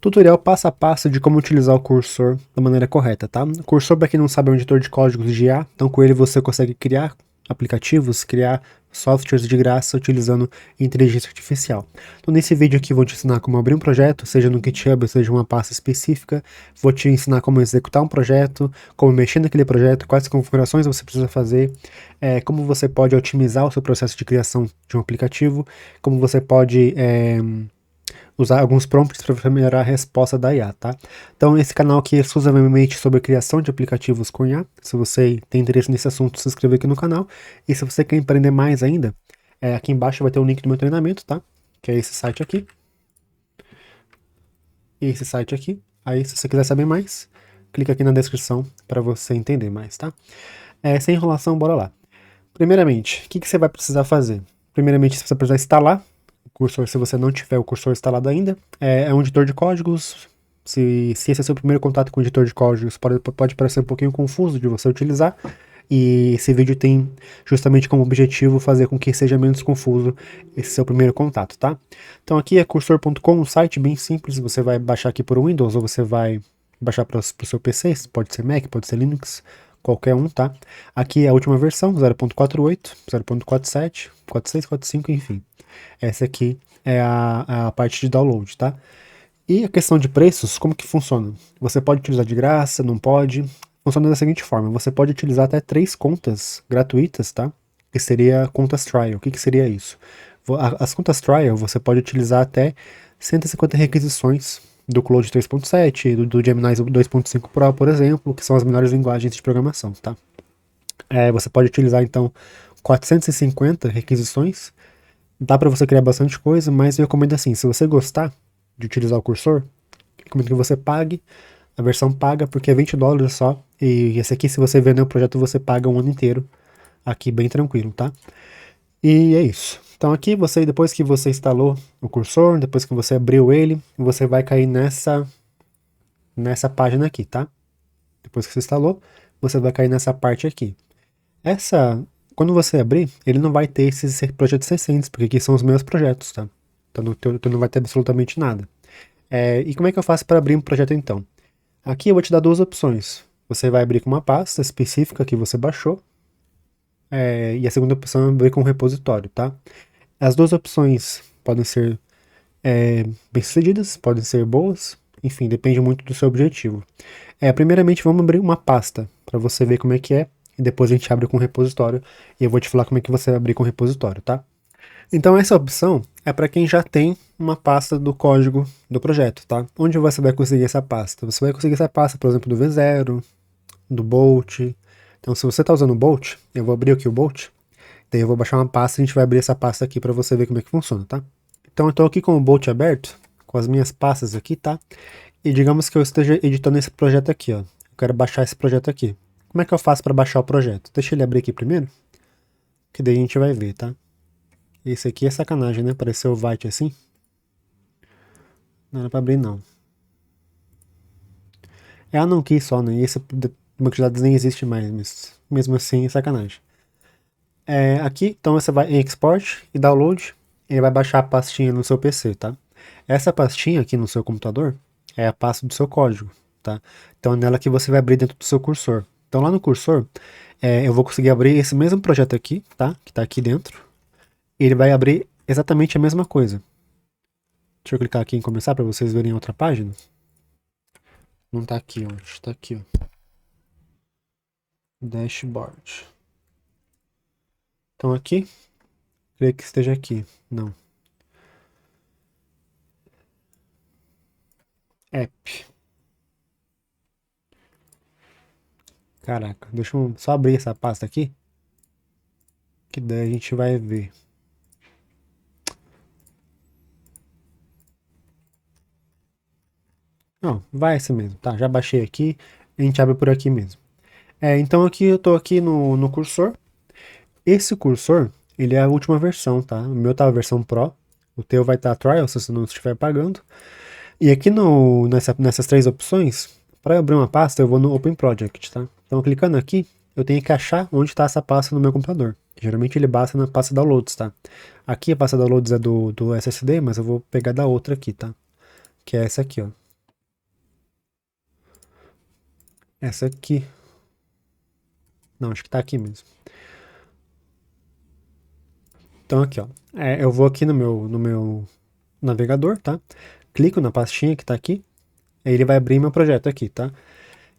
Tutorial passo a passo de como utilizar o cursor da maneira correta, tá? O cursor, para quem não sabe, é um editor de códigos de IA, então com ele você consegue criar aplicativos, criar softwares de graça utilizando inteligência artificial. Então nesse vídeo aqui eu vou te ensinar como abrir um projeto, seja no GitHub, seja uma pasta específica, vou te ensinar como executar um projeto, como mexer naquele projeto, quais configurações você precisa fazer, como você pode otimizar o seu processo de criação de um aplicativo, como você pode usar alguns prompts para melhorar a resposta da IA, tá? Então, esse canal aqui é exclusivamente sobre a criação de aplicativos com IA. Se você tem interesse nesse assunto, se inscreva aqui no canal. E se você quer aprender mais ainda, aqui embaixo vai ter o link do meu treinamento, tá? Que é esse site aqui. E esse site aqui. Aí, se você quiser saber mais, clica aqui na descrição para você entender mais, tá? Sem enrolação, bora lá. Primeiramente, o que você vai precisar fazer? Primeiramente, você precisa instalar o cursor, se você não tiver o cursor instalado ainda. É um editor de códigos. Se esse é seu primeiro contato com o editor de códigos, pode parecer um pouquinho confuso de você utilizar. E esse vídeo tem justamente como objetivo fazer com que seja menos confuso esse seu primeiro contato, tá? Então aqui é cursor.com, um site bem simples. Você vai baixar aqui por Windows ou você vai baixar para o seu PC, pode ser Mac, pode ser Linux, qualquer um, tá? Aqui é a última versão, 0.48, 0.47, 46, 45, enfim. Essa aqui é a parte de download, tá? E a questão de preços, como que funciona? Você pode utilizar de graça, não pode? Funciona da seguinte forma, você pode utilizar até 3 contas gratuitas, tá? Que seria contas trial. O que seria isso? As contas trial você pode utilizar até 150 requisições do Claude 3.7, do Gemini 2.5 Pro, por exemplo, que são as melhores linguagens de programação, tá? Você pode utilizar, então, 450 requisições. Dá para você criar bastante coisa, mas eu recomendo assim, se você gostar de utilizar o cursor, recomendo que você pague a versão paga, porque é $20 só. E esse aqui, se você vender o projeto, você paga um ano inteiro. Aqui, bem tranquilo, tá? E é isso. Então aqui, depois que você instalou o cursor, depois que você abriu ele, você vai cair nessa página aqui, tá? Depois que você instalou, você vai cair nessa parte aqui. Quando você abrir, ele não vai ter esses projetos recentes, porque aqui são os meus projetos, tá? Então não vai ter absolutamente nada. E como é que eu faço para abrir um projeto então? Aqui eu vou te dar duas opções. Você vai abrir com uma pasta específica que você baixou, e a segunda opção é abrir com um repositório, tá? As duas opções podem ser bem-sucedidas, podem ser boas, enfim, depende muito do seu objetivo. Primeiramente, vamos abrir uma pasta para você ver como é que é, e depois a gente abre com repositório, e eu vou te falar como é que você vai abrir com repositório, tá? Então essa opção é para quem já tem uma pasta do código do projeto, tá? Onde você vai conseguir essa pasta? Você vai conseguir essa pasta, por exemplo, do V0, do Bolt. Então se você está usando o Bolt, eu vou abrir aqui o Bolt, daí eu vou baixar uma pasta e a gente vai abrir essa pasta aqui para você ver como é que funciona, tá? Então eu estou aqui com o Bolt aberto, com as minhas pastas aqui, tá? E digamos que eu esteja editando esse projeto aqui, ó. Eu quero baixar esse projeto aqui. Como é que eu faço para baixar o projeto? Deixa ele abrir aqui primeiro, que daí a gente vai ver, tá? Esse aqui é sacanagem, né? Pareceu o Vite assim. Não era pra abrir, não. É a não key só, né? E esse banco de dados nem existe mais, mas mesmo assim é sacanagem. Aqui, então você vai em Export e Download, ele vai baixar a pastinha no seu PC, tá? Essa pastinha aqui no seu computador é a pasta do seu código, tá? Então é nela que você vai abrir dentro do seu cursor. Então lá no cursor, eu vou conseguir abrir esse mesmo projeto aqui, tá? Que tá aqui dentro. E ele vai abrir exatamente a mesma coisa. Deixa eu clicar aqui em começar para vocês verem a outra página. Não tá aqui, ó. Tá aqui, ó. Dashboard. Então aqui, creio que esteja aqui. Não. App. Caraca, deixa eu só abrir essa pasta aqui. Que daí a gente vai ver. Não, vai esse mesmo, tá? Já baixei aqui. A gente abre por aqui mesmo. Então aqui eu tô aqui no cursor. Esse cursor, ele é a última versão, tá? O meu tá a versão Pro. O teu vai estar Trial, se você não estiver pagando. E aqui nessas três opções, para abrir uma pasta, eu vou no Open Project, tá? Então, clicando aqui, eu tenho que achar onde está essa pasta no meu computador. Geralmente ele basta na pasta Downloads, tá? Aqui a pasta Downloads é do SSD, mas eu vou pegar da outra aqui, tá? Que é essa aqui, ó. essa aqui. Não, acho que tá aqui mesmo. Então aqui, ó. Eu vou aqui no meu navegador, tá? Clico na pastinha que tá aqui. Aí ele vai abrir meu projeto aqui, tá?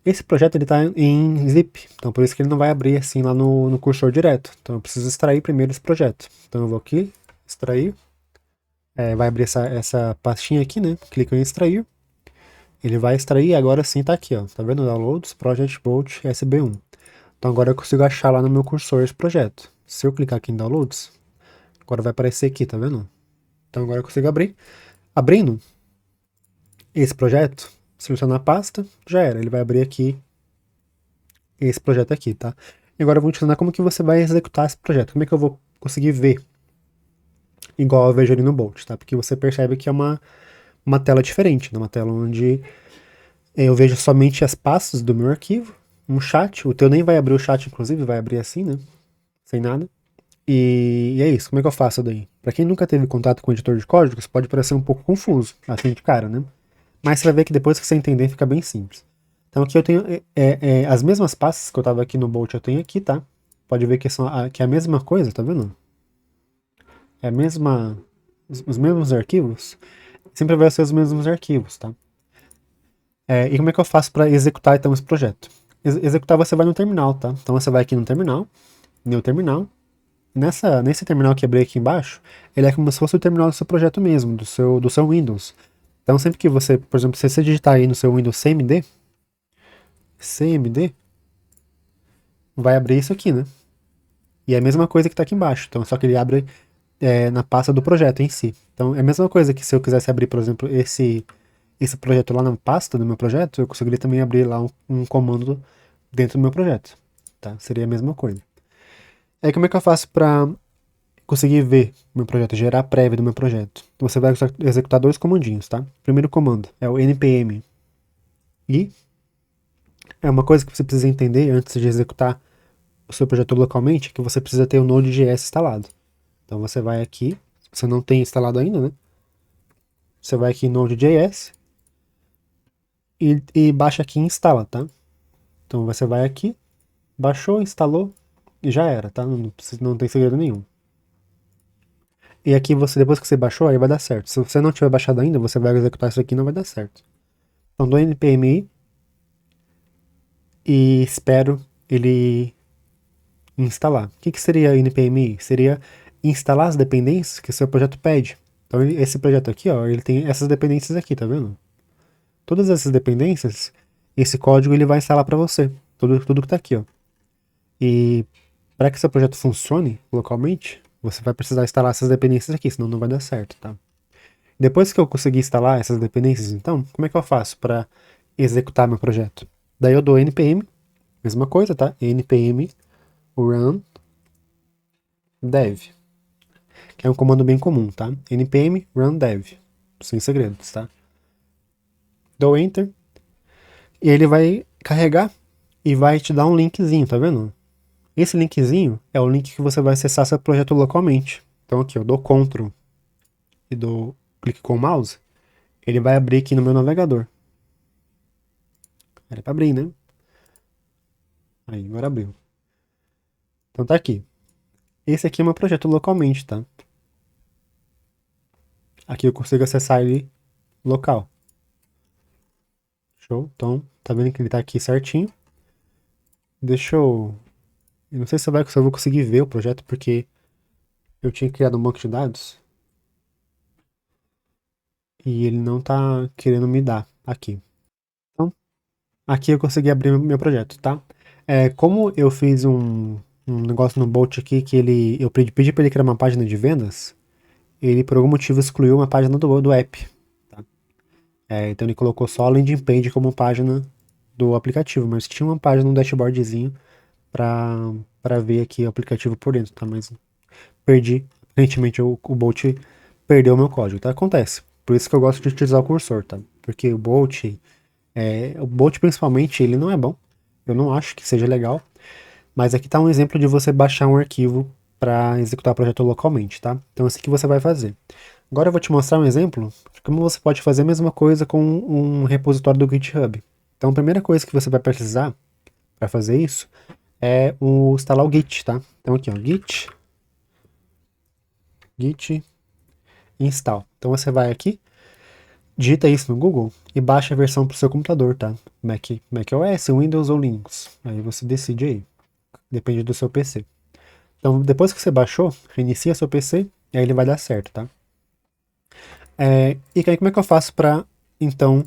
Esse projeto ele tá em zip, então por isso que ele não vai abrir assim lá no cursor direto. Então eu preciso extrair primeiro esse projeto. Então eu vou aqui, extrair. Vai abrir essa pastinha aqui, né? Clico em extrair. Ele vai extrair, agora sim tá aqui, ó. Tá vendo? Downloads, Project Bolt SB1. Então agora eu consigo achar lá no meu cursor esse projeto. Se eu clicar aqui em Downloads, agora vai aparecer aqui, tá vendo? Então agora eu consigo abrir. Abrindo esse projeto, selecionar a pasta, já era. Ele vai abrir aqui esse projeto aqui, tá? E agora eu vou te ensinar como que você vai executar esse projeto. Como é que eu vou conseguir ver igual eu vejo ali no Bolt, tá? Porque você percebe que é uma tela diferente, né? Uma tela onde eu vejo somente as pastas do meu arquivo, um chat. O teu nem vai abrir o chat, inclusive, vai abrir assim, né? Sem nada. E é isso. Como é que eu faço daí? Pra quem nunca teve contato com o editor de código, isso pode parecer um pouco confuso, assim de cara, né? Mas você vai ver que depois que você entender, fica bem simples. Então aqui eu tenho as mesmas pastas que eu tava aqui no Bolt, eu tenho aqui, tá? Pode ver que é a mesma coisa, tá vendo? É a mesma, os mesmos arquivos. Sempre vai ser os mesmos arquivos, tá? E como é que eu faço para executar então esse projeto? Executar você vai no terminal, tá? Então você vai aqui no terminal, new terminal. Nesse terminal que abri aqui embaixo, ele é como se fosse o terminal do seu projeto mesmo, do seu Windows. Então sempre que você, por exemplo, se você digitar aí no seu Windows CMD, vai abrir isso aqui, né? E é a mesma coisa que está aqui embaixo, então só que ele abre na pasta do projeto em si. Então é a mesma coisa que se eu quisesse abrir, por exemplo, esse projeto lá na pasta do meu projeto, eu conseguiria também abrir lá um comando dentro do meu projeto, tá? Seria a mesma coisa. Aí como é que eu faço para conseguir ver o meu projeto, gerar a prévia do meu projeto? Então, você vai executar dois comandinhos, tá? Primeiro comando é o npm i. É uma coisa que você precisa entender antes de executar o seu projeto localmente, que você precisa ter o Node.js instalado. Então você vai aqui, se você não tem instalado ainda, né? Você vai aqui em Node.js e baixa aqui e instala, tá? Então você vai aqui, baixou, instalou e já era, tá? Não tem segredo nenhum. E aqui depois que você baixou, aí vai dar certo. Se você não tiver baixado ainda, você vai executar isso aqui e não vai dar certo. Então dou npm e espero ele instalar. O que seria npm? Seria instalar as dependências que o seu projeto pede. Então esse projeto aqui, ó, ele tem essas dependências aqui, tá vendo? Todas essas dependências, esse código ele vai instalar para você. Tudo que tá aqui, ó. E para que seu projeto funcione localmente, você vai precisar instalar essas dependências aqui, senão não vai dar certo, tá? Depois que eu conseguir instalar essas dependências, então, como é que eu faço para executar meu projeto? Daí eu dou npm, mesma coisa, tá? npm run dev, que é um comando bem comum, tá? npm run dev, sem segredos, tá? Dou enter e ele vai carregar e vai te dar um linkzinho, tá vendo? Esse linkzinho é o link que você vai acessar seu projeto localmente. Então aqui eu dou Ctrl e dou clique com o mouse, ele vai abrir aqui no meu navegador. Era para abrir, né? Aí, agora abriu. Então tá aqui. Esse aqui é meu projeto localmente, tá? Aqui eu consigo acessar ele local. Show? Então, tá vendo que ele tá aqui certinho. Deixa eu... Eu não sei se eu vou conseguir ver o projeto, porque eu tinha criado um banco de dados. E ele não tá querendo me dar aqui. Então, aqui eu consegui abrir meu projeto, tá? Como eu fiz um negócio no Bolt aqui que eu pedi para ele criar uma página de vendas, ele por algum motivo excluiu uma página do app. Tá? Então ele colocou só a landing page como página do aplicativo, mas tinha uma página, um dashboardzinho para ver aqui o aplicativo por dentro, tá? Mas perdi, aparentemente o Bolt perdeu o meu código, tá? Acontece. Por isso que eu gosto de utilizar o cursor, tá? Porque o Bolt principalmente, ele não é bom. Eu não acho que seja legal. Mas aqui tá um exemplo de você baixar um arquivo para executar o projeto localmente, tá? Então, isso que você vai fazer. Agora eu vou te mostrar um exemplo de como você pode fazer a mesma coisa com um repositório do GitHub. Então a primeira coisa que você vai precisar para fazer isso é instalar o Git, tá? Então aqui, ó, Git install. Então você vai aqui, digita isso no Google e baixa a versão para o seu computador, tá? macOS, Windows ou Linux. Aí você decide aí, depende do seu PC. Então depois que você baixou, reinicia seu PC e aí ele vai dar certo, tá? E aí como é que eu faço para então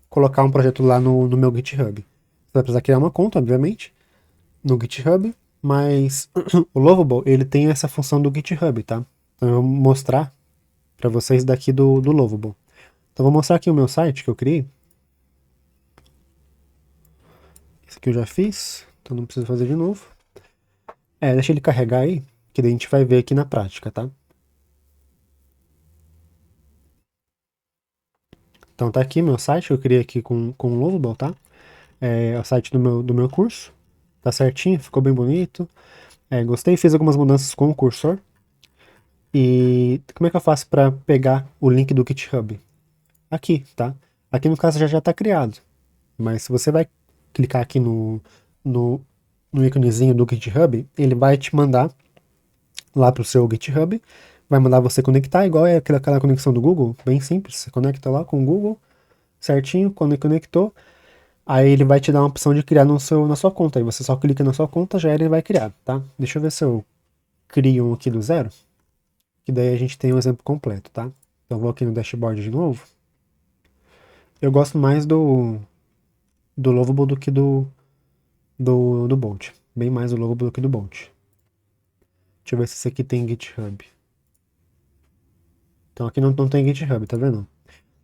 colocar um projeto lá no meu GitHub? Você vai precisar criar uma conta, obviamente, no GitHub, mas o Lovable, ele tem essa função do GitHub, tá? Então eu vou mostrar para vocês daqui do Lovable. Então eu vou mostrar aqui o meu site que eu criei. Esse aqui eu já fiz, então não preciso fazer de novo. Deixa ele carregar aí, que daí a gente vai ver aqui na prática, tá? Então tá aqui meu site que eu criei aqui com o Lovable, tá? É o site do meu curso. Tá certinho, ficou bem bonito. Gostei, fiz algumas mudanças com o cursor. E como é que eu faço para pegar o link do GitHub? Aqui, tá? Aqui no caso já está criado. Mas se você vai clicar aqui no, no íconezinho do GitHub, ele vai te mandar lá para o seu GitHub, vai mandar você conectar, igual é aquela conexão do Google, bem simples. Você conecta lá com o Google, certinho, quando conectou, aí ele vai te dar uma opção de criar na sua conta. Aí você só clica na sua conta, já ele vai criar, tá? Deixa eu ver se eu crio um aqui do zero, que daí a gente tem um exemplo completo, tá? Então vou aqui no dashboard de novo. Eu gosto mais do Lovable do que do Bolt. Bem mais do Lovable do que do Bolt. Deixa eu ver se esse aqui tem GitHub. Então aqui não tem GitHub, tá vendo?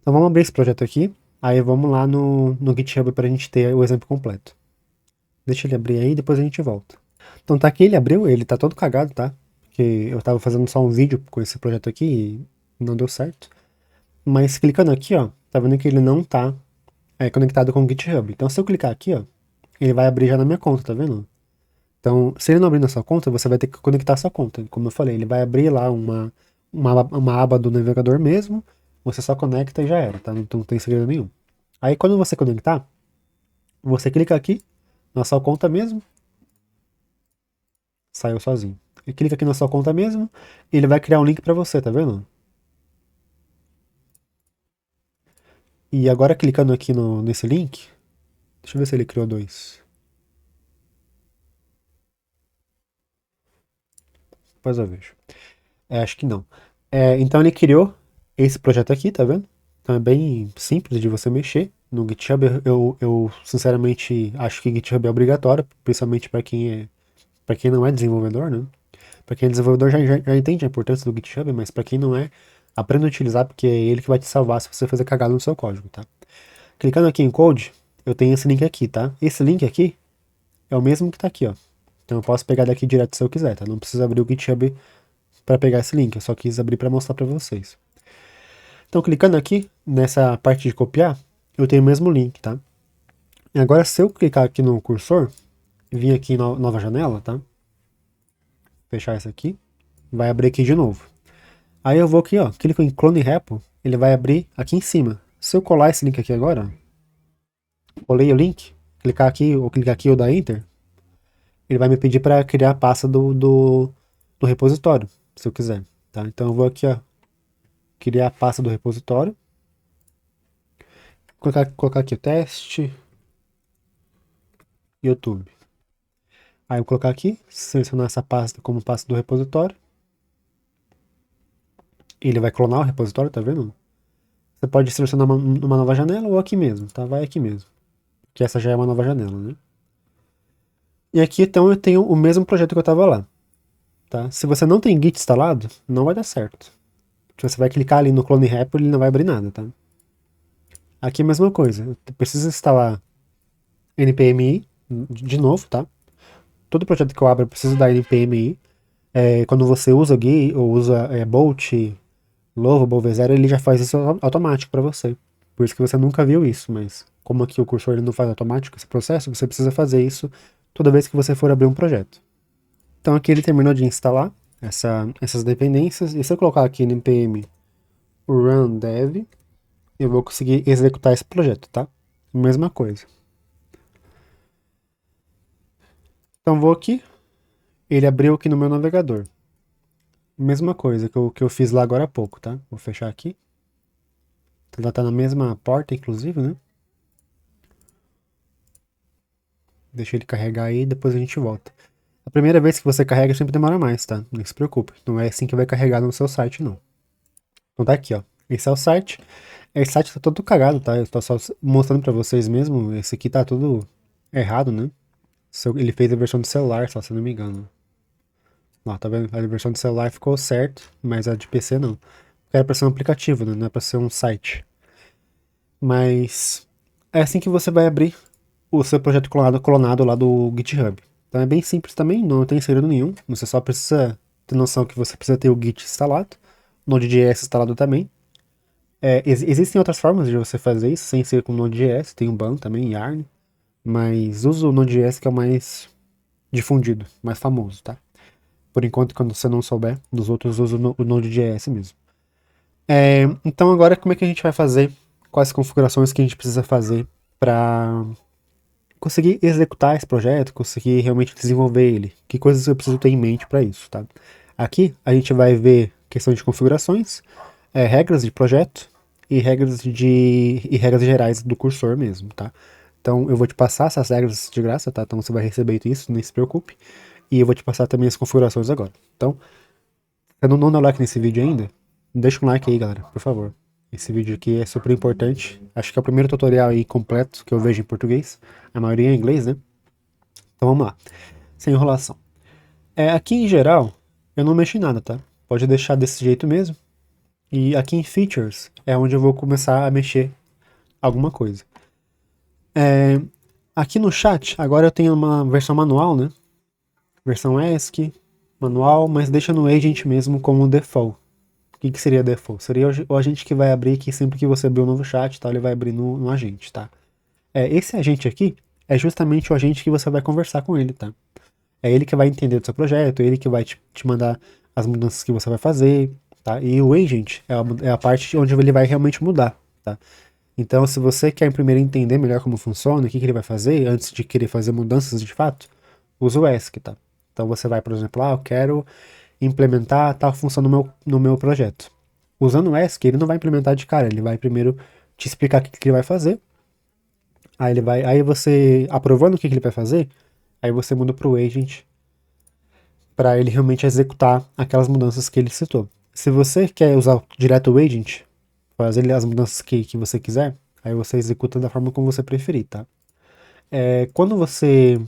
Então vamos abrir esse projeto aqui. Aí vamos lá no GitHub pra gente ter o exemplo completo. Deixa ele abrir aí e depois a gente volta. Então tá aqui, ele abriu, ele tá todo cagado, tá? Porque eu tava fazendo só um vídeo com esse projeto aqui e não deu certo. Mas clicando aqui, ó, tá vendo que ele não tá conectado com o GitHub. Então se eu clicar aqui, ó, ele vai abrir já na minha conta, tá vendo? Então, se ele não abrir na sua conta, você vai ter que conectar a sua conta. Como eu falei, ele vai abrir lá uma aba do navegador mesmo, você só conecta e já era, tá? Então não tem segredo nenhum. Aí quando você conectar, você clica aqui na sua conta mesmo, saiu sozinho. E clica aqui na sua conta mesmo, e ele vai criar um link para você, tá vendo? E agora clicando aqui nesse link, deixa eu ver se ele criou dois. Depois eu vejo. Acho que não. Então ele criou esse projeto aqui, tá vendo? Então é bem simples de você mexer. No GitHub eu sinceramente acho que GitHub é obrigatório, principalmente para quem não é desenvolvedor, né? Para quem é desenvolvedor já entende a importância do GitHub, mas para quem não é, aprenda a utilizar porque é ele que vai te salvar se você fazer cagada no seu código, tá? Clicando aqui em Code, eu tenho esse link aqui, tá? Esse link aqui é o mesmo que tá aqui, ó. Então eu posso pegar daqui direto se eu quiser, tá? Não precisa abrir o GitHub para pegar esse link, eu só quis abrir para mostrar para vocês. Então, clicando aqui nessa parte de copiar, eu tenho o mesmo link, tá? E agora, se eu clicar aqui no cursor, vir aqui em nova janela, tá? Fechar essa aqui, vai abrir aqui de novo. Aí eu vou aqui, ó, clico em Clone Repo, ele vai abrir aqui em cima. Se eu colar esse link aqui agora, colei o link, clicar aqui ou dar Enter, ele vai me pedir para criar a pasta do repositório, se eu quiser, tá? Então eu vou aqui, ó, criar a pasta do repositório, colocar aqui o teste, YouTube. Aí eu vou colocar aqui, selecionar essa pasta como pasta do repositório. Ele vai clonar o repositório, tá vendo? Você pode selecionar uma nova janela ou aqui mesmo, tá? Vai aqui mesmo. Que essa já é uma nova janela, né? E aqui então eu tenho o mesmo projeto que eu tava lá, tá? Se você não tem Git instalado, não vai dar certo. Se você vai clicar ali no Clone Repo, ele não vai abrir nada, tá? Aqui é a mesma coisa. Eu preciso instalar npmi de novo, tá? Todo projeto que eu abro eu preciso da npmi. Quando você usa Git ou usa Bolt, Lovable, V0, ele já faz isso automático para você. Por isso que você nunca viu isso, mas como aqui o cursor ele não faz automático esse processo, você precisa fazer isso toda vez que você for abrir um projeto. Então aqui ele terminou de instalar essas dependências, e se eu colocar aqui no npm run dev, eu vou conseguir executar esse projeto, tá? Mesma coisa. Então vou aqui, ele abriu aqui no meu navegador. Mesma coisa que eu fiz lá agora há pouco, tá? Vou fechar aqui. Ela tá na mesma porta, inclusive, né? Deixa ele carregar aí e depois a gente volta. A primeira vez que você carrega sempre demora mais, tá? Não se preocupe. Não é assim que vai carregar no seu site, não. Então tá aqui, ó. Esse é o site. Esse site tá todo cagado, tá? Eu tô só mostrando pra vocês mesmo. Esse aqui tá tudo errado, né? Ele fez a versão de celular, só se eu não me engano. Ó, tá vendo? A versão de celular ficou certo, mas a de PC não. Era pra ser um aplicativo, né? Não é pra ser um site. Mas é assim que você vai abrir o seu projeto clonado lá do GitHub. Então é bem simples também, não tem segredo nenhum. Você só precisa ter noção que você precisa ter o Git instalado, o Node.js instalado também. Existem outras formas de você fazer isso, sem ser com Node.js, tem o Ban também, Yarn, mas usa o Node.js que é o mais difundido, mais famoso, tá? Por enquanto, quando você não souber, dos outros usa o Node.js mesmo. Então agora como é que a gente vai fazer? Quais configurações que a gente precisa fazer para conseguir executar esse projeto, conseguir realmente desenvolver ele? Que coisas eu preciso ter em mente para isso, tá? Aqui a gente vai ver questão de configurações, regras de projeto e regras gerais do cursor mesmo, tá? Então eu vou te passar essas regras de graça, tá? Então você vai receber isso, nem se preocupe. E eu vou te passar também as configurações agora. Então, se não deu like nesse vídeo ainda, deixa um like aí, galera, por favor. Esse vídeo aqui é super importante. Acho que é o primeiro tutorial aí completo que eu vejo em português. A maioria é em inglês, né? Então vamos lá. Sem enrolação. Aqui em geral, eu não mexi em nada, tá? Pode deixar desse jeito mesmo. E aqui em Features é onde eu vou começar a mexer alguma coisa. Aqui no chat, agora eu tenho uma versão manual, né? Versão ESC, manual, mas deixa no agent mesmo como default. O que seria default? Seria o agente que vai abrir aqui sempre que você abrir um novo chat, tá? Ele vai abrir no agente, tá? Esse agente aqui é justamente o agente que você vai conversar com ele, tá? É ele que vai entender do seu projeto, é ele que vai te mandar as mudanças que você vai fazer, tá? E o agent é a parte onde ele vai realmente mudar, tá? Então, se você quer primeiro entender melhor como funciona, o que ele vai fazer, antes de querer fazer mudanças de fato, usa o ESC, tá? Então você vai, por exemplo, eu quero implementar tal função no meu projeto. Usando o ESC, ele não vai implementar de cara, ele vai primeiro te explicar o que ele vai fazer. Aí você, aprovando o que ele vai fazer, aí você muda para o agent para ele realmente executar aquelas mudanças que ele citou. Se você quer usar direto o agent, fazer as mudanças que você quiser, aí você executa da forma como você preferir, tá? Quando você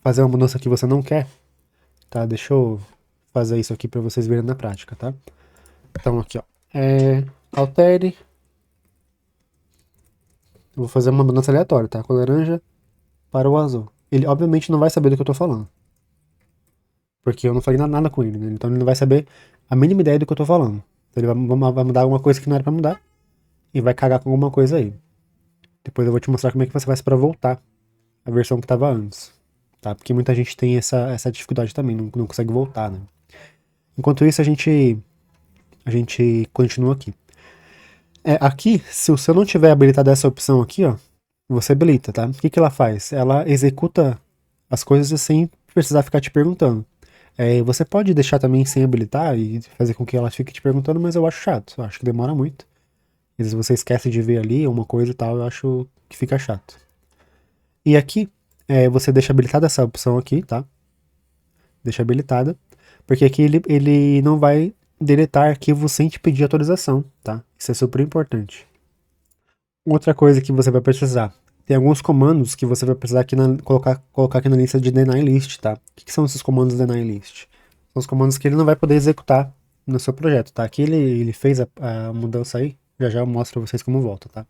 fazer uma mudança que você não quer, tá? Deixa eu fazer isso aqui para vocês verem na prática, tá? Então aqui, ó. Altere. Eu vou fazer uma mudança aleatória, tá? Com laranja para o azul. Ele obviamente não vai saber do que eu tô falando. Porque eu não falei nada com ele, né? Então ele não vai saber a mínima ideia do que eu tô falando. Então ele vai mudar alguma coisa que não era pra mudar. E vai cagar com alguma coisa aí. Depois eu vou te mostrar como é que você faz pra voltar a versão que tava antes. Tá? Porque muita gente tem essa dificuldade também, não consegue voltar, né? Enquanto isso, a gente continua aqui. Aqui, se eu não tiver habilitado essa opção aqui, ó, você habilita, tá? O que ela faz? Ela executa as coisas sem precisar ficar te perguntando. Você pode deixar também sem habilitar e fazer com que ela fique te perguntando, mas eu acho chato. Eu acho que demora muito. Às vezes você esquece de ver ali uma coisa e tal, eu acho que fica chato. E aqui, você deixa habilitada essa opção aqui, tá? Deixa habilitada. Porque aqui ele não vai deletar arquivos sem te pedir autorização, tá? Isso é super importante. Outra coisa que você vai precisar. Tem alguns comandos que você vai precisar aqui colocar aqui na lista de deny list, tá? O que são esses comandos deny list? São os comandos que ele não vai poder executar no seu projeto, tá? Aqui ele fez a mudança aí, já eu mostro pra vocês como volta, tá?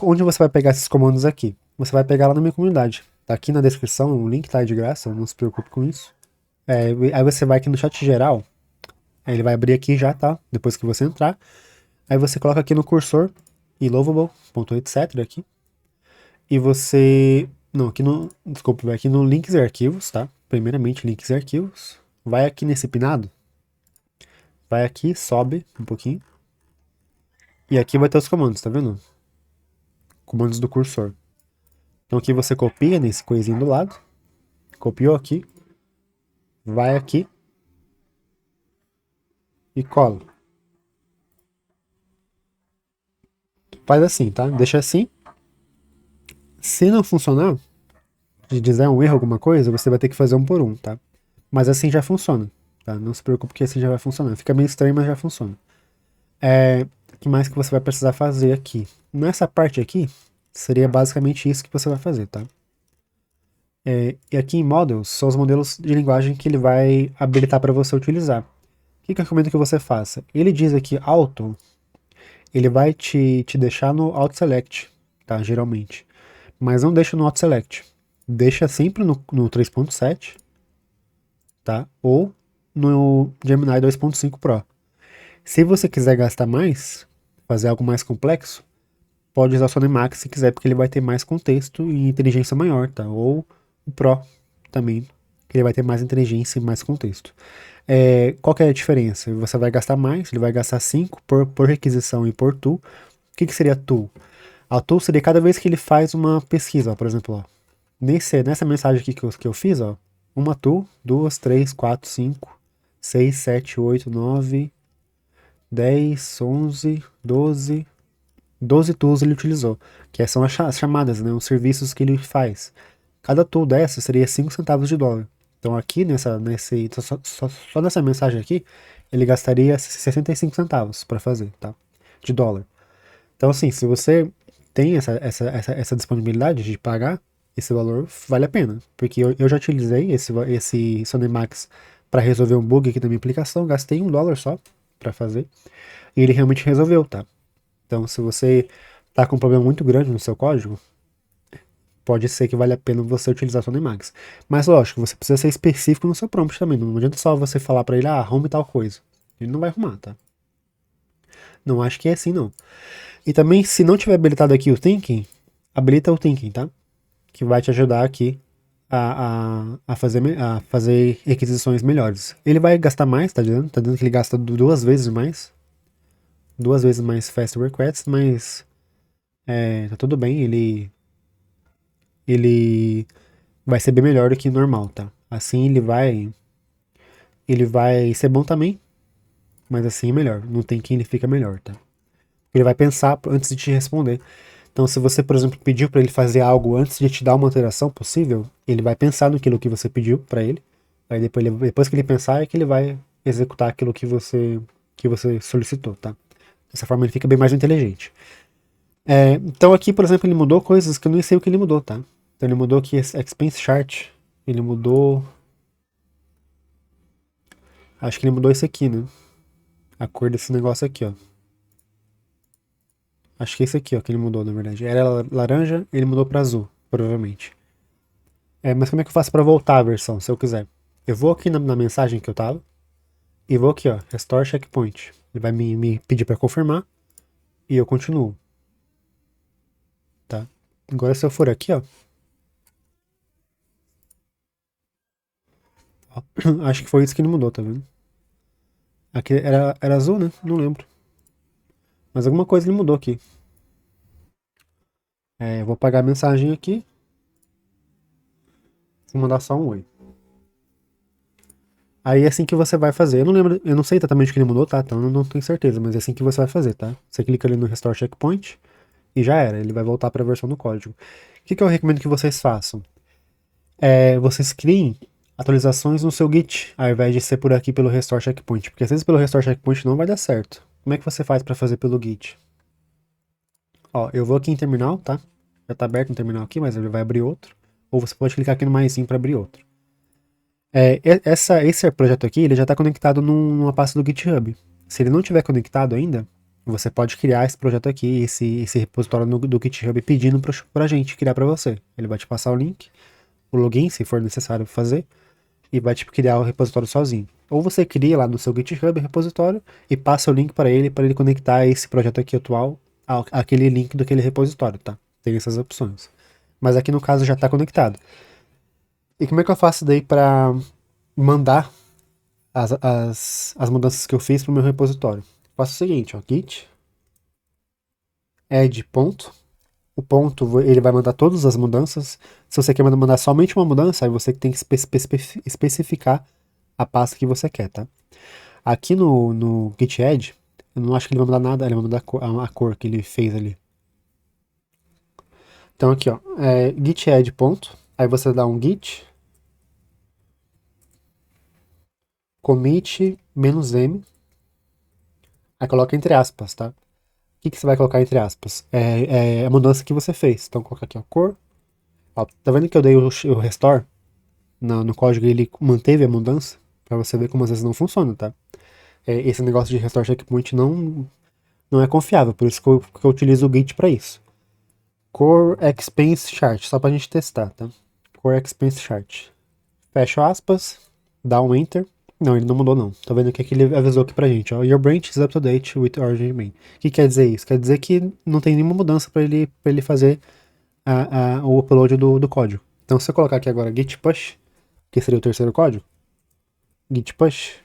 Onde você vai pegar esses comandos aqui? Você vai pegar lá na minha comunidade. Tá aqui na descrição, o link tá aí de graça, não se preocupe com isso. Aí você vai aqui no chat geral, aí ele vai abrir aqui já, tá? Depois que você entrar. Aí você coloca aqui no cursor, ilovable.etc aqui. E você... Não, aqui no... Desculpa, vai aqui no links e arquivos, tá? Primeiramente, links e arquivos. Vai aqui nesse pinado. Vai aqui, sobe um pouquinho. E aqui vai ter os comandos, tá vendo? comandos do cursor. Então aqui você copia nesse coisinho do lado, copiou aqui, vai aqui e cola. Faz assim, tá? Deixa assim. Se não funcionar, se dizer um erro, alguma coisa, você vai ter que fazer um por um, tá? Mas assim já funciona, tá? Não se preocupe que assim já vai funcionar. Fica meio estranho, mas já funciona. O que mais que você vai precisar fazer aqui? Nessa parte aqui, seria basicamente isso que você vai fazer, tá? E aqui em Models, são os modelos de linguagem que ele vai habilitar para você utilizar. O que eu recomendo que você faça? Ele diz aqui Auto, ele vai te deixar no Auto Select, tá? Geralmente. Mas não deixa no Auto Select. Deixa sempre no 3.7, tá? Ou no Gemini 2.5 Pro. Se você quiser gastar mais, fazer algo mais complexo, pode usar o Sonemax se quiser, porque ele vai ter mais contexto e inteligência maior, tá? Ou o Pro também, que ele vai ter mais inteligência e mais contexto. Qual que é a diferença? Você vai gastar mais, ele vai gastar 5 por requisição e por tool. O que seria tool? A tool seria cada vez que ele faz uma pesquisa, ó, por exemplo, ó, nessa mensagem aqui que eu fiz, ó, uma tool, 2, 3, 4, 5, 6, 7, 8, 9, 10, 11, 12 tools ele utilizou, que são as chamadas, né, os serviços que ele faz. Cada tool dessa seria 5 centavos de dólar. Então aqui só nessa mensagem aqui, ele gastaria 65 centavos para fazer, tá? De dólar. Então assim, se você tem essa disponibilidade de pagar esse valor, vale a pena. Porque eu já utilizei esse Sonemax para resolver um bug aqui da minha aplicação, gastei $1 só para fazer. E ele realmente resolveu, tá? Então se você tá com um problema muito grande no seu código, pode ser que vale a pena você utilizar o Sonemax. Mas lógico, você precisa ser específico no seu prompt também. Não adianta só você falar para ele, arrume tal coisa. Ele não vai arrumar, tá? Não acho que é assim, não. E também, se não tiver habilitado aqui o Thinking, habilita o Thinking, tá? Que vai te ajudar aqui a fazer requisições melhores. Ele vai gastar mais, tá dizendo? Tá dizendo que ele gasta 2 vezes mais. 2 vezes mais fast requests, mas tá tudo bem, ele vai ser bem melhor do que normal, tá? Assim ele vai ser bom também, mas assim é melhor. Não tem quem ele fica melhor, tá? Ele vai pensar antes de te responder. Então, se você, por exemplo, pediu para ele fazer algo antes de te dar uma alteração possível, ele vai pensar naquilo que você pediu para ele. Aí depois que ele pensar, é que ele vai executar aquilo que você solicitou, tá? Dessa forma ele fica bem mais inteligente. Então aqui, por exemplo, ele mudou coisas que eu nem sei o que ele mudou, tá? Então ele mudou aqui esse expense chart. Ele mudou. Acho que ele mudou esse aqui, né? A cor desse negócio aqui, ó. Acho que é esse aqui, ó, que ele mudou, na verdade. Era laranja, ele mudou pra azul, provavelmente. Mas como é que eu faço pra voltar a versão, se eu quiser? Eu vou aqui na mensagem que eu tava e vou aqui, ó, Restore Checkpoint. Ele vai me pedir pra confirmar e eu continuo. Tá? Agora se eu for aqui, ó. Acho que foi isso que ele mudou, tá vendo? Aqui era azul, né? Não lembro. Mas alguma coisa ele mudou aqui. Eu vou apagar a mensagem aqui. Vou mandar só um oi. Aí é assim que você vai fazer. Eu não lembro, eu não sei exatamente o que ele mudou, tá? Então eu não tenho certeza, mas é assim que você vai fazer, tá? Você clica ali no Restore Checkpoint e já era. Ele vai voltar para a versão do código. O que eu recomendo que vocês façam? Vocês criem atualizações no seu Git, ao invés de ser por aqui pelo Restore Checkpoint. Porque às vezes pelo Restore Checkpoint não vai dar certo. Como é que você faz para fazer pelo Git? Ó, eu vou aqui em terminal, tá? Já tá aberto um terminal aqui, mas ele vai abrir outro. Ou você pode clicar aqui no maisinho para abrir outro. Esse projeto aqui, ele já está conectado numa pasta do GitHub. Se ele não tiver conectado ainda, você pode criar esse projeto aqui, esse repositório do GitHub pedindo pra gente criar para você. Ele vai te passar o link, o login, se for necessário fazer, e vai te criar o repositório sozinho. Ou você cria lá no seu GitHub o repositório e passa o link para ele conectar esse projeto aqui atual àquele link daquele repositório, tá? Tem essas opções. Mas aqui no caso já está conectado. E como é que eu faço daí para mandar as mudanças que eu fiz para o meu repositório? Faço o seguinte, ó, git add ponto o ponto, ele vai mandar todas as mudanças. Se você quer mandar somente uma mudança, aí você tem que especificar a pasta que você quer, tá? Aqui no Git Add, eu não acho que ele vai mudar nada, ele vai mudar a cor que ele fez ali. Então aqui, ó, git add ponto, aí você dá um git commit "-m", aí coloca entre aspas, tá? O que você vai colocar entre aspas? É a mudança que você fez. Então coloca aqui, ó, cor. Ó, tá vendo que eu dei o restore no código e ele manteve a mudança? Pra você ver como às vezes não funciona, tá? Esse negócio de restore checkpoint não é confiável, por isso que eu utilizo o Git para isso. Core Expense Chart, só pra gente testar, tá? Core Expense Chart. Fecha aspas, dá um Enter. Não, ele não mudou não. Tá vendo o que ele avisou aqui pra gente, ó. Your branch is up to date with origin main. O que quer dizer isso? Quer dizer que não tem nenhuma mudança pra ele fazer o upload do código. Então se eu colocar aqui agora git push, que seria o terceiro código, git push,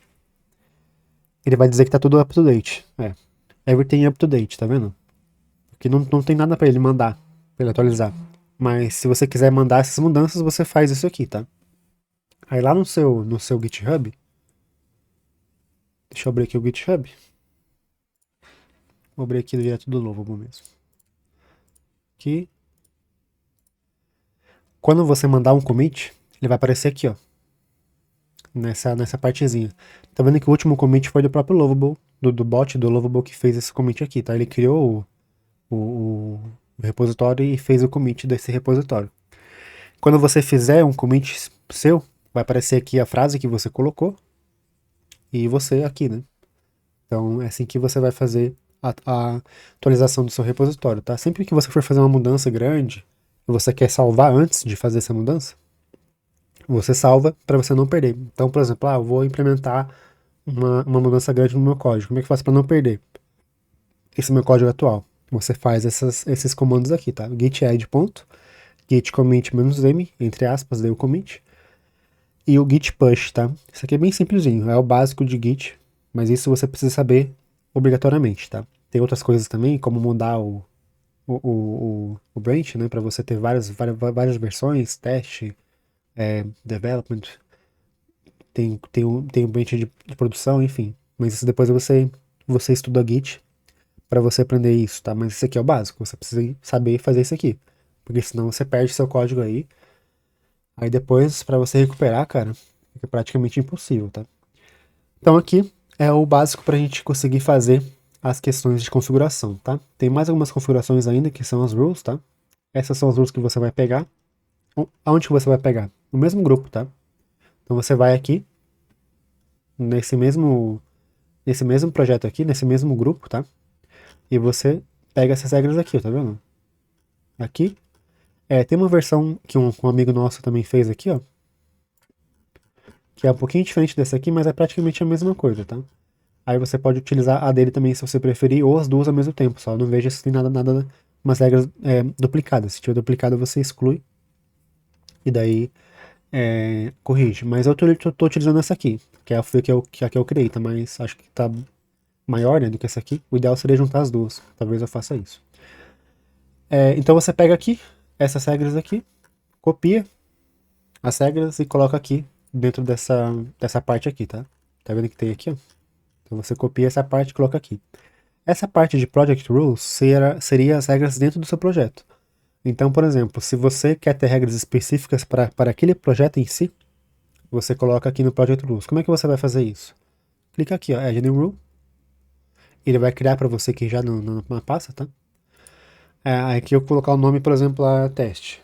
ele vai dizer que tá tudo up to date. Everything up to date, tá vendo? Porque não tem nada pra ele mandar, pra ele atualizar. Mas se você quiser mandar essas mudanças, você faz isso aqui, tá? Aí lá no seu GitHub, deixa eu abrir aqui o GitHub. Vou abrir aqui direto do Lovable mesmo. Aqui. Quando você mandar um commit, ele vai aparecer aqui, ó. Nessa partezinha. Tá vendo que o último commit foi do próprio Lovable, do bot do Lovable que fez esse commit aqui, tá? Ele criou o repositório e fez o commit desse repositório. Quando você fizer um commit seu, vai aparecer aqui a frase que você colocou e você aqui, né? Então é assim que você vai fazer a atualização do seu repositório, tá? Sempre que você for fazer uma mudança grande e você quer salvar antes de fazer essa mudança, você salva para você não perder. Então, por exemplo, eu vou implementar uma mudança grande no meu código. Como é que eu faço para não perder esse meu código atual? Você faz esses comandos aqui, tá? Git add ponto, git commit "-m", entre aspas, deu o commit, e o git push, tá? Isso aqui é bem simplesinho, é o básico de git, mas isso você precisa saber obrigatoriamente, tá? Tem outras coisas também, como mudar o branch, né? Para você ter várias versões, teste, development, tem um branch de produção, enfim. Mas isso depois você estuda Git para você aprender isso, tá? Mas isso aqui é o básico, você precisa saber fazer isso aqui. Porque senão você perde seu código aí. Aí depois, para você recuperar, cara, fica praticamente impossível, tá? Então aqui é o básico para a gente conseguir fazer as questões de configuração, tá? Tem mais algumas configurações ainda que são as rules, tá? Essas são as rules que você vai pegar. Aonde que você vai pegar? No mesmo grupo, tá? Então você vai aqui nesse mesmo projeto aqui, nesse mesmo grupo, tá? E você pega essas regras aqui, tá vendo? Aqui. Tem uma versão que um amigo nosso também fez aqui, ó. Que é um pouquinho diferente dessa aqui, mas é praticamente a mesma coisa, tá? Aí você pode utilizar a dele também se você preferir, ou as duas ao mesmo tempo, só não veja se tem nada, umas regras duplicadas. Se tiver duplicada, você exclui e daí corrige. Mas eu tô utilizando essa aqui, que é a que eu criei, tá? Mas acho que tá maior, né, do que essa aqui. O ideal seria juntar as duas. Talvez eu faça isso. Então você pega aqui, essas regras aqui, copia as regras e coloca aqui dentro dessa parte aqui, tá? Tá vendo que tem aqui, ó? Então você copia essa parte e coloca aqui. Essa parte de Project Rules seria as regras dentro do seu projeto. Então, por exemplo, se você quer ter regras específicas para aquele projeto em si, você coloca aqui no Project Rules. Como é que você vai fazer isso? Clica aqui, ó, Add New Rule. Ele vai criar para você aqui já na pasta, tá? Aqui eu vou colocar o nome, por exemplo, teste.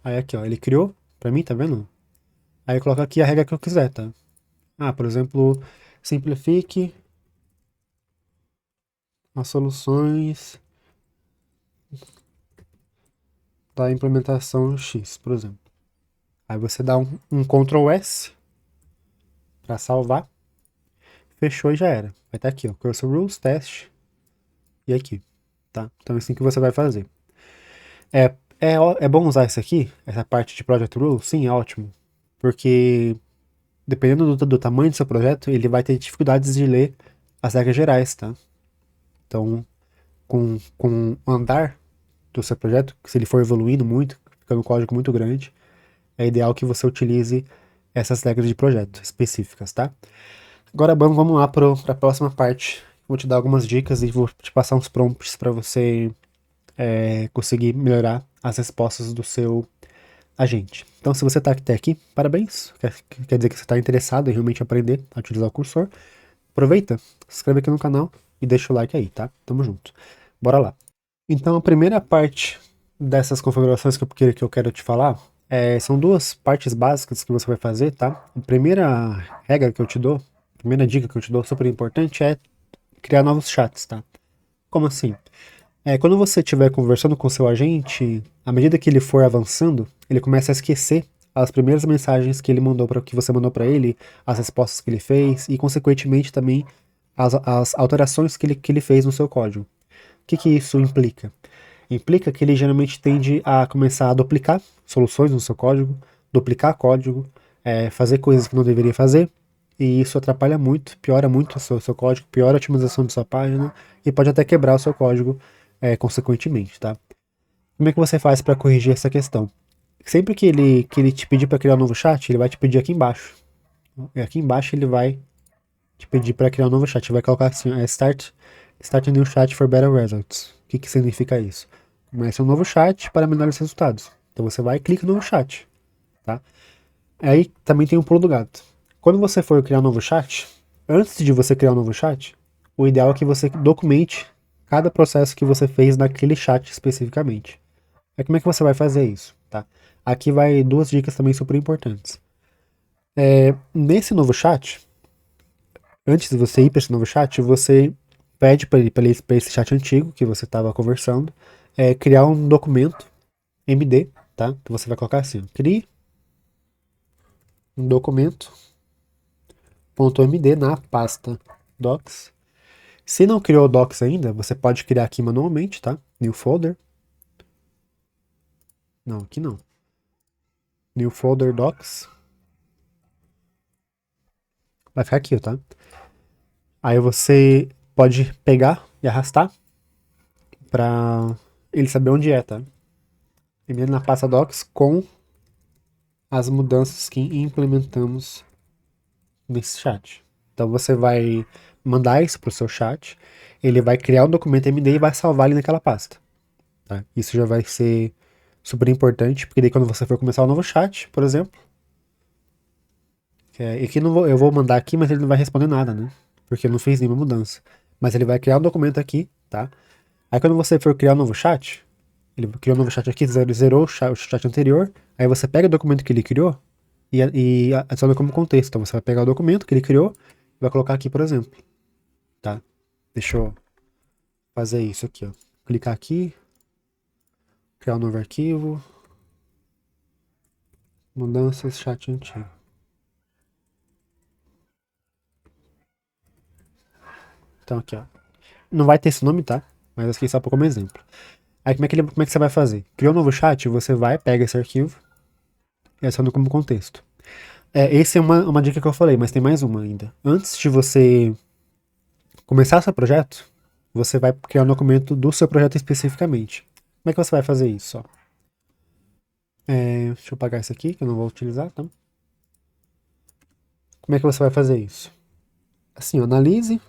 Aí aqui, ó, ele criou para mim, tá vendo? Aí eu coloco aqui a regra que eu quiser, tá? Por exemplo, simplifique as soluções da implementação X, por exemplo. Aí você dá um Ctrl S para salvar. Fechou e já era. Vai estar aqui, ó, Cursor Rules, teste e aqui, tá? Então é assim que você vai fazer. É bom usar isso aqui, essa parte de Project Rules? Sim, é ótimo. Porque dependendo do tamanho do seu projeto, ele vai ter dificuldades de ler as regras gerais, tá? Então, com o andar do seu projeto, se ele for evoluindo muito, ficando um código muito grande, é ideal que você utilize essas regras de projeto específicas, tá? Agora vamos lá para a próxima parte. Vou te dar algumas dicas e vou te passar uns prompts para você conseguir melhorar as respostas do seu agente. Então, se você está até aqui, parabéns. Quer dizer que você está interessado em realmente aprender a utilizar o cursor. Aproveita, se inscreve aqui no canal e deixa o like aí, tá? Tamo junto. Bora lá. Então, a primeira parte dessas configurações que eu quero te falar são duas partes básicas que você vai fazer, tá? A primeira regra que eu te dou, a primeira dica que eu te dou, super importante, é criar novos chats, tá? Como assim? Quando você estiver conversando com o seu agente, à medida que ele for avançando, ele começa a esquecer as primeiras mensagens que ele mandou para que você mandou para ele, as respostas que ele fez e, consequentemente, também as alterações que ele fez no seu código. O que isso implica? Implica que ele geralmente tende a começar a duplicar soluções no seu código, duplicar código, fazer coisas que não deveria fazer, e isso atrapalha muito, piora muito o seu código, piora a otimização de sua página e pode até quebrar o seu código consequentemente, tá? Como é que você faz para corrigir essa questão? Sempre que ele te pedir para criar um novo chat, ele vai te pedir aqui embaixo. E aqui embaixo ele vai te pedir para criar um novo chat. Ele vai colocar assim, start a new chat for better results. O que significa isso? Começa um novo chat para melhores resultados. Então você vai e clica no novo chat, tá? Aí também tem um pulo do gato. Quando você for criar um novo chat, antes de você criar um novo chat, o ideal é que você documente cada processo que você fez naquele chat especificamente. Aí como é que você vai fazer isso, tá? Aqui vai duas dicas também super importantes. Nesse novo chat, antes de você ir para esse novo chat, você pede para esse chat antigo que você estava conversando, criar um documento MD, tá? Então você vai colocar assim, crie um documento .md na pasta docs. Se não criou o docs ainda, você pode criar aqui manualmente, tá? New folder. Não, aqui não. New folder docs. Vai ficar aqui, tá? Aí você pode pegar e arrastar para ele saber onde é, tá? Primeiro na pasta docs com as mudanças que implementamos nesse chat. Então você vai mandar isso pro seu chat, ele vai criar um documento MD e vai salvar ele naquela pasta. Tá? Isso já vai ser super importante, porque daí quando você for começar um novo chat, por exemplo, e aqui eu vou mandar aqui, mas ele não vai responder nada, né? Porque eu não fiz nenhuma mudança. Mas ele vai criar um documento aqui, tá? Aí quando você for criar um novo chat, ele criou um novo chat aqui, zerou o chat anterior, aí você pega o documento que ele criou e adiciona como contexto. Então você vai pegar o documento que ele criou e vai colocar aqui, por exemplo, tá? Deixa eu fazer isso aqui, ó. Clicar aqui, criar um novo arquivo, mudanças, chat antigo. Então aqui, ó. Não vai ter esse nome, tá? Mas aqui só como exemplo. Aí como é que você vai fazer? Criou um novo chat, você vai, pega esse arquivo e adiciona como contexto. Essa é uma dica que eu falei, mas tem mais uma ainda. Antes de você começar seu projeto, você vai criar um documento do seu projeto especificamente. Como é que você vai fazer isso? Ó? Deixa eu apagar isso aqui, que eu não vou utilizar, tá? Como é que você vai fazer isso? Assim, ó, analise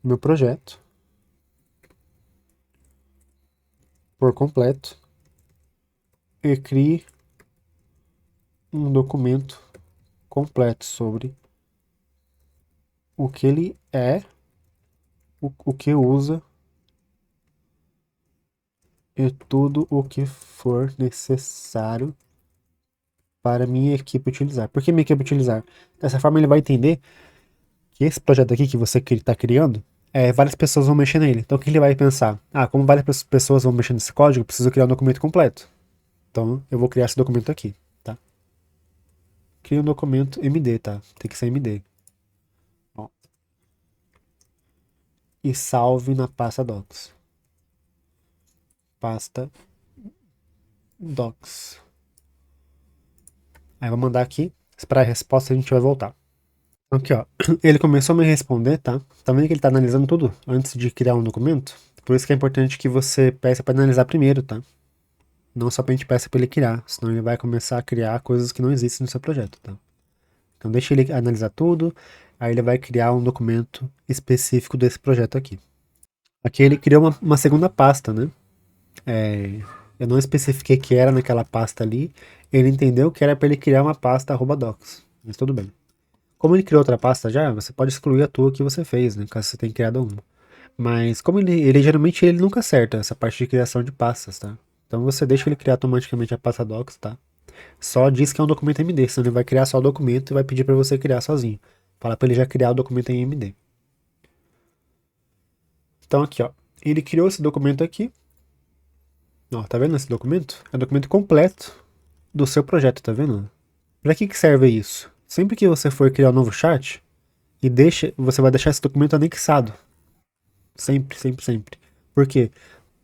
o meu projeto por completo e crie um documento completo sobre o que ele é, o que usa e tudo o que for necessário para minha equipe utilizar. Por que minha equipe utilizar? Dessa forma ele vai entender que esse projeto aqui que você está criando, várias pessoas vão mexer nele. Então o que ele vai pensar? Como várias pessoas vão mexer nesse código, eu preciso criar um documento completo. Então eu vou criar esse documento aqui, tá? Cria um documento MD, tá? Tem que ser MD. Ó. E salve na pasta docs. Pasta docs. Aí eu vou mandar aqui, esperar a resposta e a gente vai voltar. Aqui, ó. Ele começou a me responder, tá? Tá vendo que ele tá analisando tudo antes de criar um documento? Por isso que é importante que você peça para analisar primeiro, tá? Não somente peça para ele criar, senão ele vai começar a criar coisas que não existem no seu projeto, tá? Então deixa ele analisar tudo, aí ele vai criar um documento específico desse projeto aqui. Aqui ele criou uma segunda pasta, né? Eu não especifiquei que era naquela pasta ali, ele entendeu que era para ele criar uma pasta @docs, mas tudo bem. Como ele criou outra pasta já, você pode excluir a tua que você fez, né? Caso você tenha criado uma. Mas como ele geralmente ele nunca acerta essa parte de criação de pastas, tá? Então você deixa ele criar automaticamente a pasta docs, tá? Só diz que é um documento MD, senão ele vai criar só o documento e vai pedir para você criar sozinho. Fala para ele já criar o documento em MD. Então aqui, ó, ele criou esse documento aqui. Ó, tá vendo esse documento? É o documento completo do seu projeto, tá vendo? Para que serve isso? Sempre que você for criar um novo chat, você vai deixar esse documento anexado. Sempre, sempre, sempre. Por quê?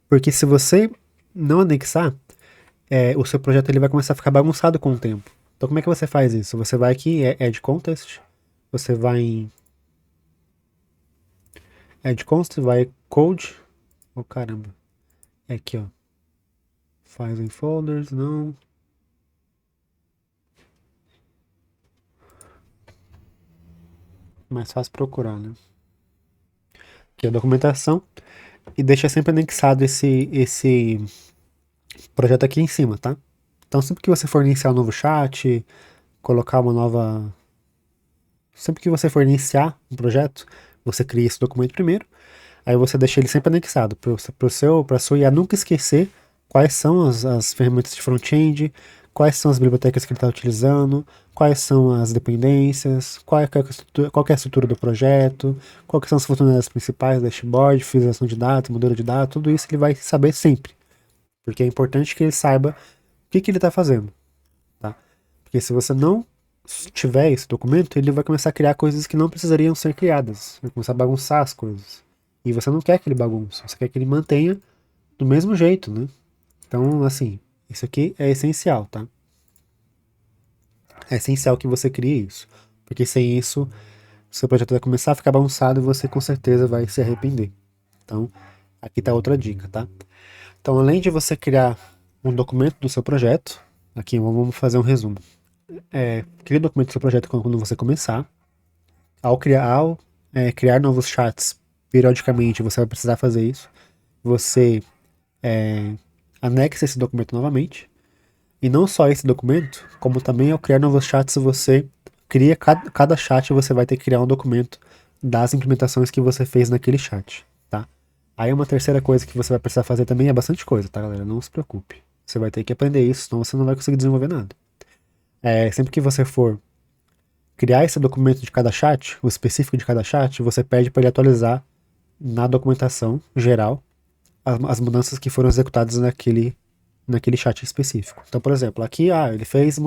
Porque se você não anexar, o seu projeto ele vai começar a ficar bagunçado com o tempo. Então como é que você faz isso? Você vai aqui, Add Context, você vai em Add Const, vai Code, oh caramba, é aqui ó, Files and Folders, não, mais fácil procurar, né? Aqui é a documentação, e deixa sempre anexado esse projeto aqui em cima, tá? Então sempre que você for iniciar um novo chat, colocar uma nova... Sempre que você for iniciar um projeto, você cria esse documento primeiro, aí você deixa ele sempre anexado, para a sua IA nunca esquecer quais são as ferramentas de front-end, quais são as bibliotecas que ele está utilizando, quais são as dependências, qual é a estrutura do projeto, quais são as funcionalidades principais, dashboard, visualização de dados, modelo de dados, tudo isso ele vai saber sempre. Porque é importante que ele saiba o que ele está fazendo. Tá? Porque se você não tiver esse documento, ele vai começar a criar coisas que não precisariam ser criadas. Vai começar a bagunçar as coisas. E você não quer que ele bagunce, você quer que ele mantenha do mesmo jeito, né? Então, assim, isso aqui é essencial, tá? É essencial que você crie isso. Porque sem isso, seu projeto vai começar a ficar bagunçado e você com certeza vai se arrepender. Então, aqui tá outra dica, tá? Então, além de você criar um documento do seu projeto, aqui vamos fazer um resumo. Crie o documento do seu projeto quando você começar. Ao criar novos chats, periodicamente você vai precisar fazer isso. Você anexa esse documento novamente. E não só esse documento, como também ao criar novos chats, você cria cada chat, você vai ter que criar um documento das implementações que você fez naquele chat, tá? Aí uma terceira coisa que você vai precisar fazer também é bastante coisa, tá, galera? Não se preocupe. Você vai ter que aprender isso, senão você não vai conseguir desenvolver nada. Sempre que você for criar esse documento de cada chat, o específico de cada chat, você pede para ele atualizar na documentação geral as mudanças que foram executadas naquele chat específico. Então, por exemplo, aqui ele fez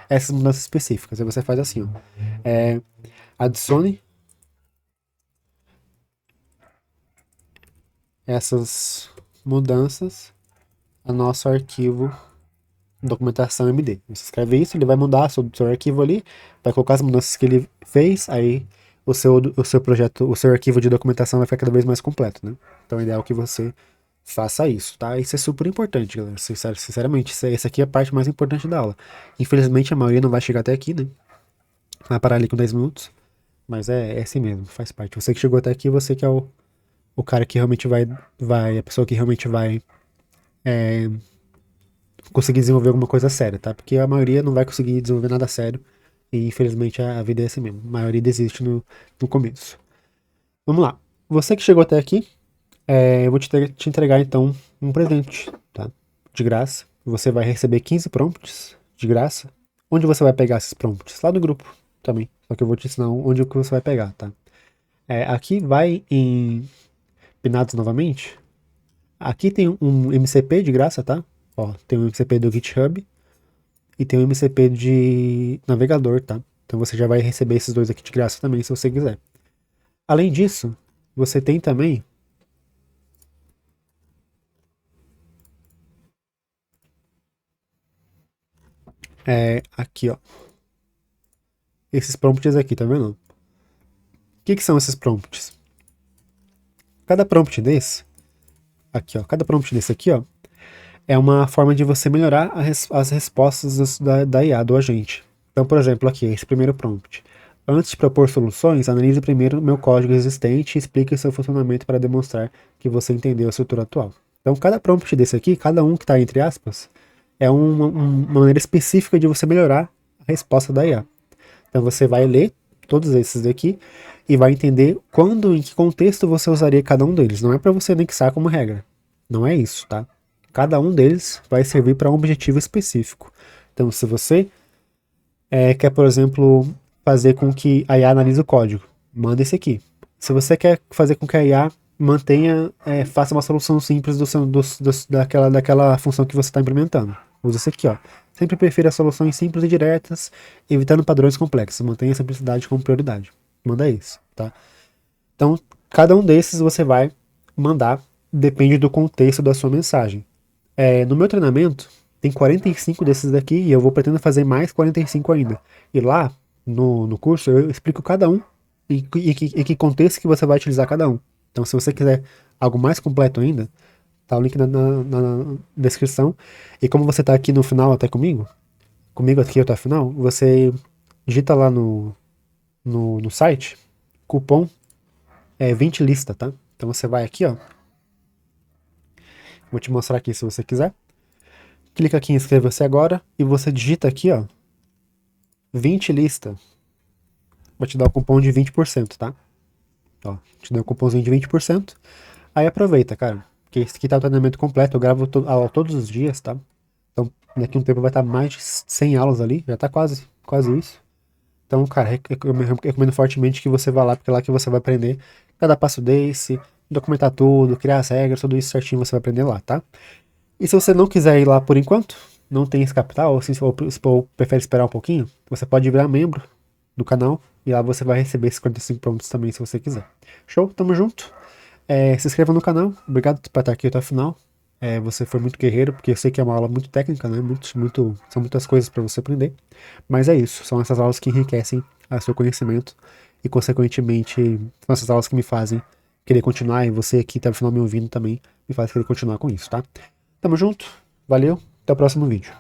essas mudanças específicas. Aí você faz assim, ó, adicione essas mudanças a nosso arquivo documentação MD. Você escreve isso, ele vai mudar o seu arquivo ali, vai colocar as mudanças que ele fez, aí o seu projeto, o seu arquivo de documentação vai ficar cada vez mais completo, né? Então é ideal que você faça isso, tá? Isso é super importante, galera. Sinceramente, essa aqui é a parte mais importante da aula. Infelizmente, a maioria não vai chegar até aqui, né? Vai parar ali com 10 minutos. Mas é assim mesmo, faz parte. Você que chegou até aqui, você que é o cara que realmente a pessoa que realmente vai conseguir desenvolver alguma coisa séria, tá? Porque a maioria não vai conseguir desenvolver nada sério. E infelizmente a vida é assim mesmo. A maioria desiste no começo. Vamos lá. Você que chegou até aqui, eu vou te entregar então um presente, tá? De graça. Você vai receber 15 prompts de graça. Onde você vai pegar esses prompts? Lá no grupo também. Só que eu vou te ensinar onde que você vai pegar, tá? Aqui vai em Pinados novamente. Aqui tem um MCP de graça, tá? Ó, tem um MCP do GitHub e tem um MCP de navegador, tá? Então você já vai receber esses dois aqui de graça também, se você quiser. Além disso, você tem também aqui, ó, esses prompts aqui, tá vendo? O que são esses prompts? Cada prompt desse aqui, ó, cada prompt desse aqui, ó, é uma forma de você melhorar as respostas da IA, do agente. Então, por exemplo, aqui, esse primeiro prompt. Antes de propor soluções, analise primeiro o meu código existente e explique seu funcionamento para demonstrar que você entendeu a estrutura atual. Então, cada prompt desse aqui, cada um que está entre aspas, é uma maneira específica de você melhorar a resposta da IA. Então, você vai ler todos esses daqui e vai entender quando, em que contexto você usaria cada um deles. Não é para você anexar como regra. Não é isso, tá? Cada um deles vai servir para um objetivo específico. Então, se você quer, por exemplo, fazer com que a IA analise o código, manda esse aqui. Se você quer fazer com que a IA faça uma solução simples daquela função que você está implementando, usa esse aqui, ó. Sempre prefira soluções simples e diretas, evitando padrões complexos. Mantenha a simplicidade como prioridade. Manda isso, tá? Então, cada um desses você vai mandar, depende do contexto da sua mensagem. No meu treinamento, tem 45 desses daqui e eu vou pretendo fazer mais 45 ainda. E lá, no curso, eu explico cada um e que contexto que você vai utilizar cada um. Então, se você quiser algo mais completo ainda, tá o link na descrição. E como você tá aqui no final até comigo aqui até o final, você digita lá no site, cupom 20 lista, tá? Então você vai aqui, ó. Vou te mostrar aqui se você quiser. Clica aqui em inscreva-se agora e você digita aqui, ó, 20 lista. Vou te dar o cupom de 20%, tá? Ó, te dei um cupomzinho de 20%. Aí aproveita, cara. Porque esse aqui tá o treinamento completo. Eu gravo aula todos os dias, tá? Então, daqui a um tempo vai estar mais de 100 aulas ali. Já tá quase isso. Então, cara, eu recomendo fortemente que você vá lá, porque é lá que você vai aprender cada passo desse, documentar tudo, criar as regras, tudo isso certinho você vai aprender lá, tá? E se você não quiser ir lá por enquanto, não tem esse capital, ou prefere esperar um pouquinho, você pode virar membro do canal e lá você vai receber esses 45 prompts também, se você quiser. Show? Tamo junto. Se inscreva no canal. Obrigado por estar aqui até o final. Você foi muito guerreiro, porque eu sei que é uma aula muito técnica, né? São muitas coisas para você aprender. Mas é isso. São essas aulas que enriquecem o seu conhecimento e, consequentemente, são essas aulas que me fazem querer continuar. E você aqui, até o final me ouvindo também, me faz querer continuar com isso, tá? Tamo junto. Valeu. Até o próximo vídeo.